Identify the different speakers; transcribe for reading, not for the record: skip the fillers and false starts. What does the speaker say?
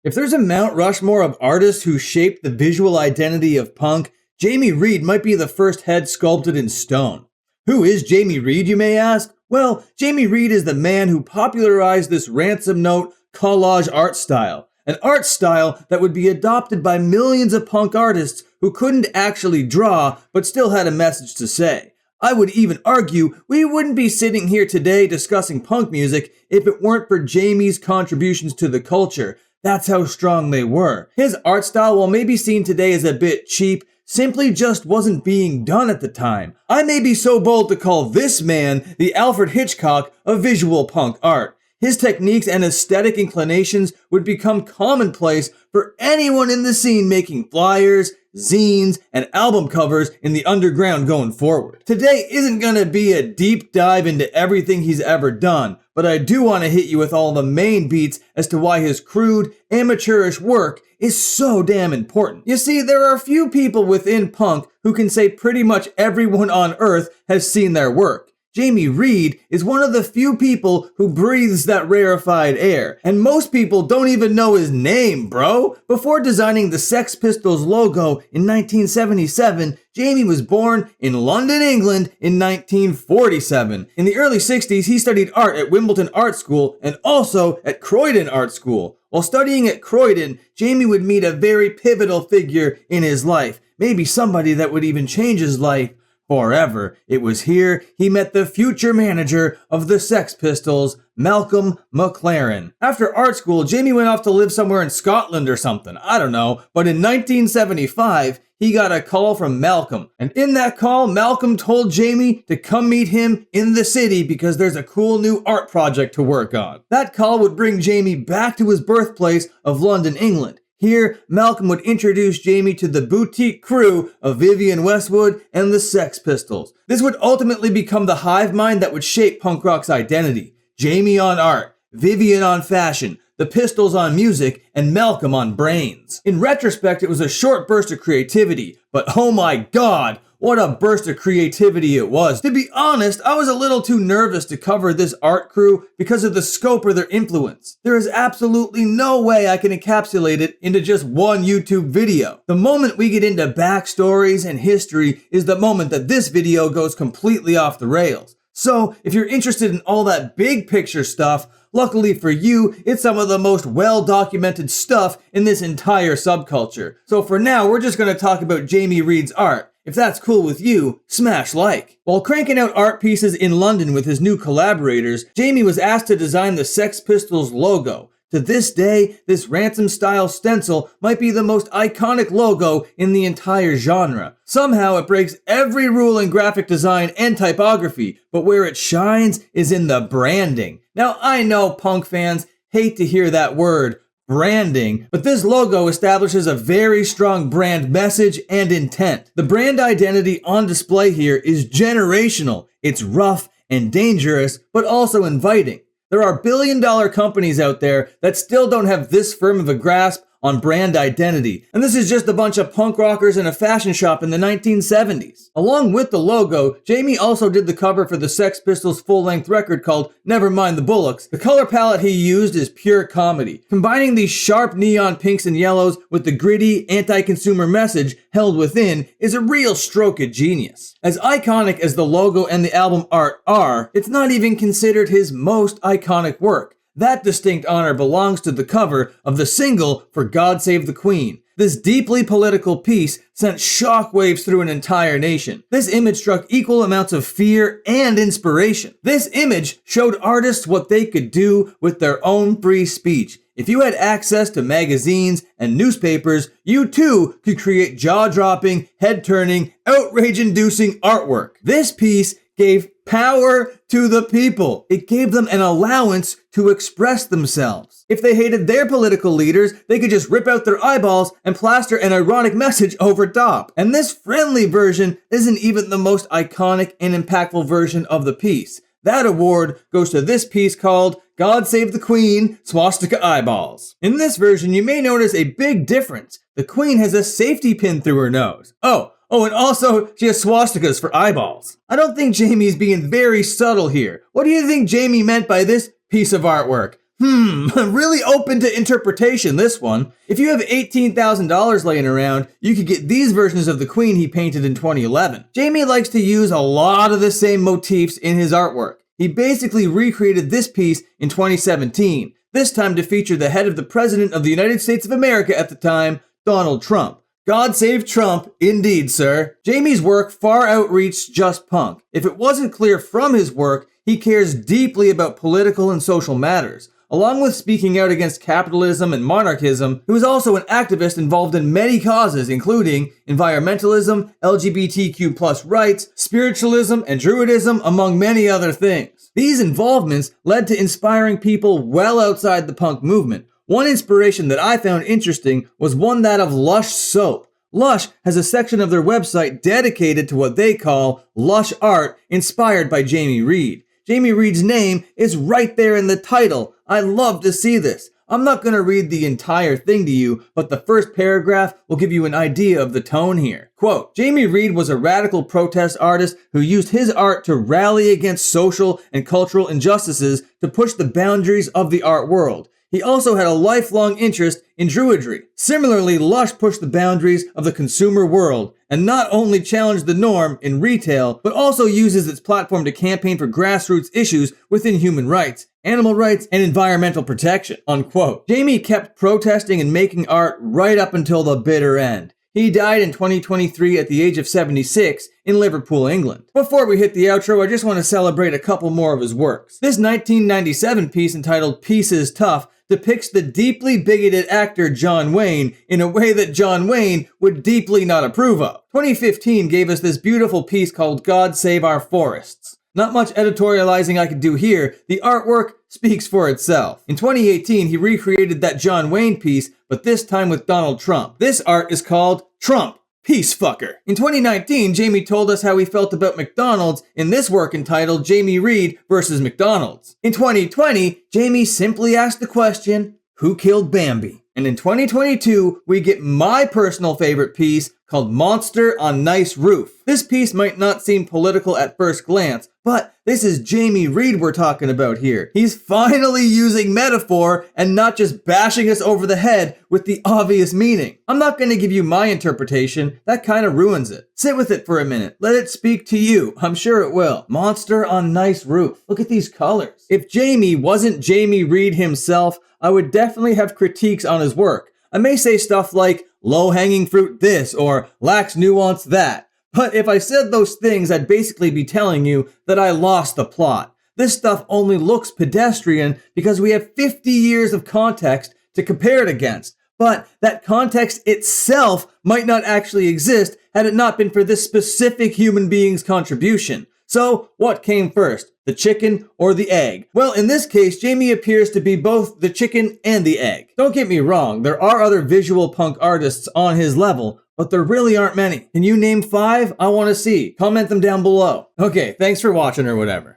Speaker 1: If there's a Mount Rushmore of artists who shaped the visual identity of punk, Jamie Reid might be the first head sculpted in stone. Who is Jamie Reid, you may ask? Well, Jamie Reid is the man who popularized this ransom note collage art style. An art style that would be adopted by millions of punk artists who couldn't actually draw, but still had a message to say. I would even argue we wouldn't be sitting here today discussing punk music if it weren't for Jamie's contributions to the culture. That's how strong they were. His art style, while maybe seen today as a bit cheap, simply just wasn't being done at the time. I may be so bold to call this man the Alfred Hitchcock of visual punk art. His techniques and aesthetic inclinations would become commonplace for anyone in the scene making flyers, zines, and album covers in the underground going forward. Today isn't gonna be a deep dive into everything he's ever done, but I do want to hit you with all the main beats as to why his crude, amateurish work is so damn important. You see, there are few people within punk who can say pretty much everyone on earth has seen their work. Jamie Reid is one of the few people who breathes that rarefied air, and most people don't even know his name, bro. Before designing the Sxx Pistols logo in 1977, Jamie was born in London, England in 1947. In the early 60s, he studied art at Wimbledon Art School and also at Croydon Art School. While studying at Croydon, Jamie would meet a very pivotal figure in his life, maybe somebody that would even change his life forever. It was here he met the future manager of the Sxx Pistols, Malcolm McLaren. After art school, Jamie went off to live somewhere in Scotland or something, I don't know, but in 1975, he got a call from Malcolm. And in that call, Malcolm told Jamie to come meet him in the city because there's a cool new art project to work on. That call would bring Jamie back to his birthplace of London, England. Here, Malcolm would introduce Jamie to the boutique crew of Vivienne Westwood and the Sxx Pistols. This would ultimately become the hive mind that would shape punk rock's identity. Jamie on art, Vivienne on fashion, the Pistols on music, and Malcolm on brains. In retrospect, it was a short burst of creativity, but oh my god, what a burst of creativity it was. To be honest, I was a little too nervous to cover this art crew because of the scope of their influence. There is absolutely no way I can encapsulate it into just one YouTube video. The moment we get into backstories and history is the moment that this video goes completely off the rails. So, if you're interested in all that big picture stuff, luckily for you, it's some of the most well-documented stuff in this entire subculture. So for now, we're just going to talk about Jamie Reid's art. If that's cool with you, smash like. While cranking out art pieces in London with his new collaborators, Jamie was asked to design the Sxx Pistols logo. To this day, this ransom-style stencil might be the most iconic logo in the entire genre. Somehow it breaks every rule in graphic design and typography, but where it shines is in the branding. Now, I know punk fans hate to hear that word, branding, but this logo establishes a very strong brand message and intent. The brand identity on display here is generational. It's rough and dangerous, but also inviting. There are billion-dollar companies out there that still don't have this firm of a grasp on brand identity, and this is just a bunch of punk rockers in a fashion shop in the 1970s. Along with the logo, Jamie also did the cover for the Sxx Pistols' full-length record called Nevermind the Bollocks. The color palette he used is pure comedy. Combining these sharp neon pinks and yellows with the gritty, anti-consumer message held within is a real stroke of genius. As iconic as the logo and the album art are, it's not even considered his most iconic work. That distinct honor belongs to the cover of the single For God Save the Queen. This deeply political piece sent shockwaves through an entire nation. This image struck equal amounts of fear and inspiration. This image showed artists what they could do with their own free speech. If you had access to magazines and newspapers, you too could create jaw-dropping, head-turning, outrage-inducing artwork. This piece gave power to the people. It gave them an allowance to express themselves. If they hated their political leaders, they could just rip out their eyeballs and plaster an ironic message over top. And this friendly version isn't even the most iconic and impactful version of the piece. That award goes to this piece called God Save the Queen, Swastika Eyeballs. In this version, you may notice a big difference. The Queen has a safety pin through her nose. Oh, and also, she has swastikas for eyeballs. I don't think Jamie's being very subtle here. What do you think Jamie meant by this piece of artwork? Really open to interpretation, this one. If you have $18,000 laying around, you could get these versions of the Queen he painted in 2011. Jamie likes to use a lot of the same motifs in his artwork. He basically recreated this piece in 2017, this time to feature the head of the President of the United States of America at the time, Donald Trump. God save Trump, indeed, sir. Jamie's work far outreaches just punk. If it wasn't clear from his work, he cares deeply about political and social matters. Along with speaking out against capitalism and monarchism, he was also an activist involved in many causes, including environmentalism, LGBTQ+ rights, spiritualism, and druidism, among many other things. These involvements led to inspiring people well outside the punk movement. One inspiration that I found interesting was that of Lush soap. Lush has a section of their website dedicated to what they call Lush art, inspired by Jamie Reid. Jamie Reid's name is right there in the title. I love to see this. I'm not going to read the entire thing to you, but the first paragraph will give you an idea of the tone here. Quote, Jamie Reid was a radical protest artist who used his art to rally against social and cultural injustices to push the boundaries of the art world. He also had a lifelong interest in druidry. Similarly, Lush pushed the boundaries of the consumer world and not only challenged the norm in retail, but also uses its platform to campaign for grassroots issues within human rights, animal rights, and environmental protection, unquote. Jamie kept protesting and making art right up until the bitter end. He died in 2023 at the age of 76 in Liverpool, England. Before we hit the outro, I just want to celebrate a couple more of his works. This 1997 piece entitled Peace is Tough depicts the deeply bigoted actor John Wayne in a way that John Wayne would deeply not approve of. 2015 gave us this beautiful piece called God Save Our Forests. Not much editorializing I could do here, the artwork speaks for itself. In 2018, he recreated that John Wayne piece, but this time with Donald Trump. This art is called Trump, Peace Fucker. In 2019, Jamie told us how he felt about McDonald's in this work entitled Jamie Reid versus McDonald's. In 2020, Jamie simply asked the question, who killed Bambi? And in 2022, we get my personal favorite piece called Monster on Nice Roof. This piece might not seem political at first glance, but this is Jamie Reid we're talking about here. He's finally using metaphor and not just bashing us over the head with the obvious meaning. I'm not going to give you my interpretation, that kind of ruins it. Sit with it for a minute, let it speak to you, I'm sure it will. Monster on Nice Roof. Look at these colors. If Jamie wasn't Jamie Reid himself, I would definitely have critiques on his work. I may say stuff like, low-hanging fruit this, or lacks nuance that. But if I said those things, I'd basically be telling you that I lost the plot. This stuff only looks pedestrian because we have 50 years of context to compare it against. But that context itself might not actually exist had it not been for this specific human being's contribution. So, what came first, the chicken or the egg? Well, in this case, Jamie appears to be both the chicken and the egg. Don't get me wrong, there are other visual punk artists on his level, but there really aren't many. Can you name 5? I want to see. Comment them down below. Okay, thanks for watching or whatever.